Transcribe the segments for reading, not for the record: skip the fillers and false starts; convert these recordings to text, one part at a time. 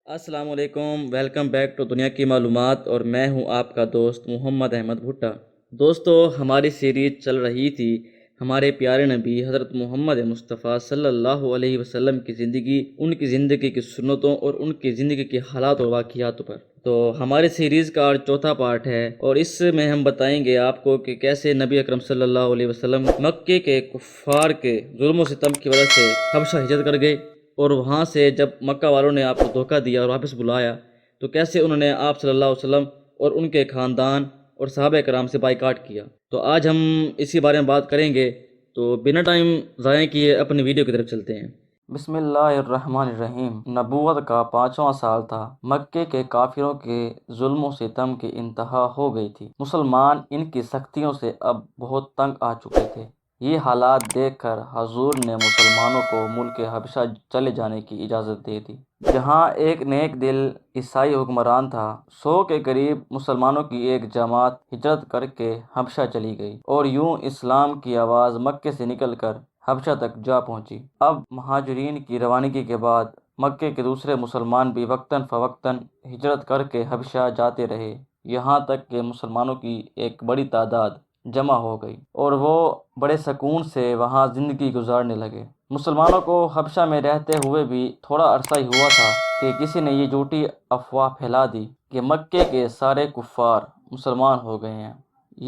السلام علیکم، welcome back to دنیا کی معلومات، اور میں ہوں آپ کا دوست محمد احمد بھٹا۔ دوستو، ہماری سیریز چل رہی تھی ہمارے پیارے نبی حضرت محمد مصطفیٰ صلی اللہ علیہ وسلم کی زندگی، ان کی زندگی کی سنتوں اور ان کی زندگی کے حالات اور واقعات پر۔ تو ہماری سیریز کا آج چوتھا پارٹ ہے، اور اس میں ہم بتائیں گے آپ کو کہ کیسے نبی اکرم صلی اللہ علیہ وسلم مکے کے کفار کے ظلم و ستم کی وجہ سے حبشہ ہجرت کر گئے، اور وہاں سے جب مکہ والوں نے آپ کو دھوکہ دیا اور واپس بلایا تو کیسے انہوں نے آپ صلی اللہ علیہ وسلم اور ان کے خاندان اور صحابہ کرام سے بائیکاٹ کیا۔ تو آج ہم اسی بارے میں بات کریں گے، تو بنا ٹائم ضائع کیے اپنی ویڈیو کی طرف چلتے ہیں۔ بسم اللہ الرحمن الرحیم۔ نبوت کا 5واں سال تھا۔ مکے کے کافروں کے ظلم و ستم کی انتہا ہو گئی تھی۔ مسلمان ان کی سختیوں سے اب بہت تنگ آ چکے تھے۔ یہ حالات دیکھ کر حضور نے مسلمانوں کو ملک حبشہ چلے جانے کی اجازت دے دی، جہاں ایک نیک دل عیسائی حکمران تھا۔ 100 کے قریب مسلمانوں کی ایک جماعت ہجرت کر کے حبشہ چلی گئی، اور یوں اسلام کی آواز مکے سے نکل کر حبشہ تک جا پہنچی۔ اب مہاجرین کی روانگی کے بعد مکے کے دوسرے مسلمان بھی وقتاً فوقتاً ہجرت کر کے حبشہ جاتے رہے، یہاں تک کہ مسلمانوں کی ایک بڑی تعداد جمع ہو گئی اور وہ بڑے سکون سے وہاں زندگی گزارنے لگے۔ مسلمانوں کو حبشہ میں رہتے ہوئے بھی تھوڑا عرصہ ہی ہوا تھا کہ کسی نے یہ جھوٹی افواہ پھیلا دی کہ مکے کے سارے کفار مسلمان ہو گئے ہیں۔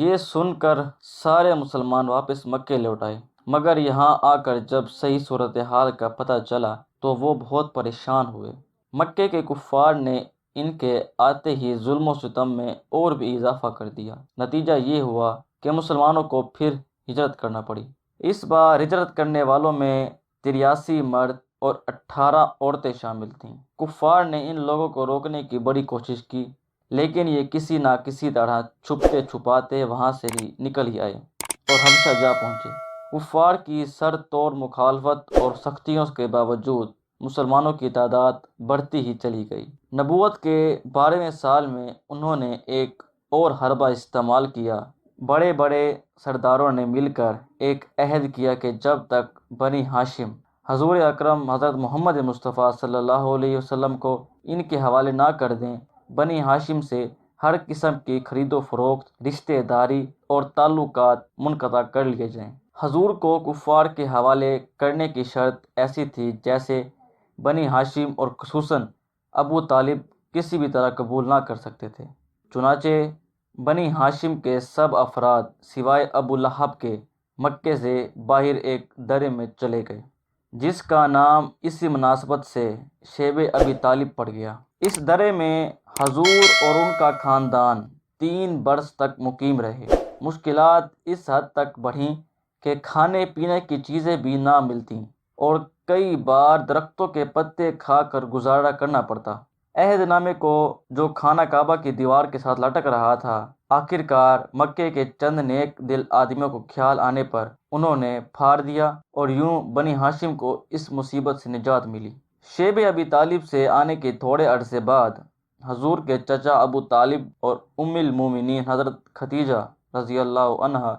یہ سن کر سارے مسلمان واپس مکے لوٹ آئے، مگر یہاں آ کر جب صحیح صورتحال کا پتہ چلا تو وہ بہت پریشان ہوئے۔ مکے کے کفار نے ان کے آتے ہی ظلم و ستم میں اور بھی اضافہ کر دیا۔ نتیجہ یہ ہوا کہ مسلمانوں کو پھر ہجرت کرنا پڑی۔ اس بار ہجرت کرنے والوں میں 83 مرد اور 18 عورتیں شامل تھیں۔ کفار نے ان لوگوں کو روکنے کی بڑی کوشش کی، لیکن یہ کسی نہ کسی طرح چھپتے چھپاتے وہاں سے ہی نکل ہی آئے اور حبشہ جا پہنچے۔ کفار کی سر توڑ مخالفت اور سختیوں کے باوجود مسلمانوں کی تعداد بڑھتی ہی چلی گئی۔ نبوت کے 12ویں سال میں انہوں نے ایک اور حربہ استعمال کیا۔ بڑے بڑے سرداروں نے مل کر ایک عہد کیا کہ جب تک بنی ہاشم حضور اکرم حضرت محمد مصطفیٰ صلی اللہ علیہ وسلم کو ان کے حوالے نہ کر دیں، بنی ہاشم سے ہر قسم کی خرید و فروخت، رشتہ داری اور تعلقات منقطع کر لیے جائیں۔ حضور کو کفار کے حوالے کرنے کی شرط ایسی تھی جیسے بنی ہاشم اور خصوصاً ابو طالب کسی بھی طرح قبول نہ کر سکتے تھے۔ چنانچہ بنی ہاشم کے سب افراد سوائے ابو لہب کے مکے سے باہر ایک درے میں چلے گئے، جس کا نام اسی مناسبت سے شیب ابی طالب پڑ گیا۔ اس درے میں حضور اور ان کا خاندان 3 برس تک مقیم رہے۔ مشکلات اس حد تک بڑھیں کہ کھانے پینے کی چیزیں بھی نہ ملتیں، اور کئی بار درختوں کے پتے کھا کر گزارا کرنا پڑتا۔ عہد نامے کو، جو خانہ کعبہ کی دیوار کے ساتھ لٹک رہا تھا، آخر کار مکے کے چند نیک دل آدمیوں کو خیال آنے پر انہوں نے پھاڑ دیا، اور یوں بنی ہاشم کو اس مصیبت سے نجات ملی۔ شیب ابی طالب سے آنے کے تھوڑے عرصے بعد حضور کے چچا ابو طالب اور ام المومنین حضرت خدیجہ رضی اللہ عنہا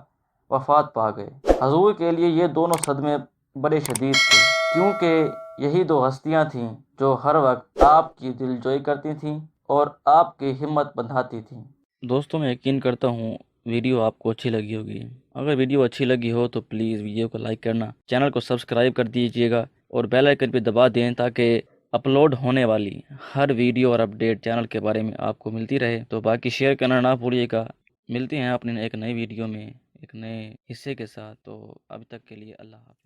وفات پا گئے۔ حضور کے لیے یہ دونوں صدمے بڑے شدید تھے، کیونکہ یہی 2 ہستیاں تھیں جو ہر وقت آپ کی دلجوئی کرتی تھیں اور آپ کی ہمت بندھاتی تھیں۔ دوستوں، میں یقین کرتا ہوں ویڈیو آپ کو اچھی لگی ہوگی۔ اگر ویڈیو اچھی لگی ہو تو پلیز ویڈیو کو لائک کرنا، چینل کو سبسکرائب کر دیجیے گا اور بیل آئیکن پہ دبا دیں تاکہ اپلوڈ ہونے والی ہر ویڈیو اور اپڈیٹ چینل کے بارے میں آپ کو ملتی رہے۔ تو باقی شیئر کرنا نہ بھولیے گا۔ ملتے ہیں اپنے ایک نئی ویڈیو میں ایک نئے حصے کے ساتھ، تو اب تک کے لیے اللہ حافظ۔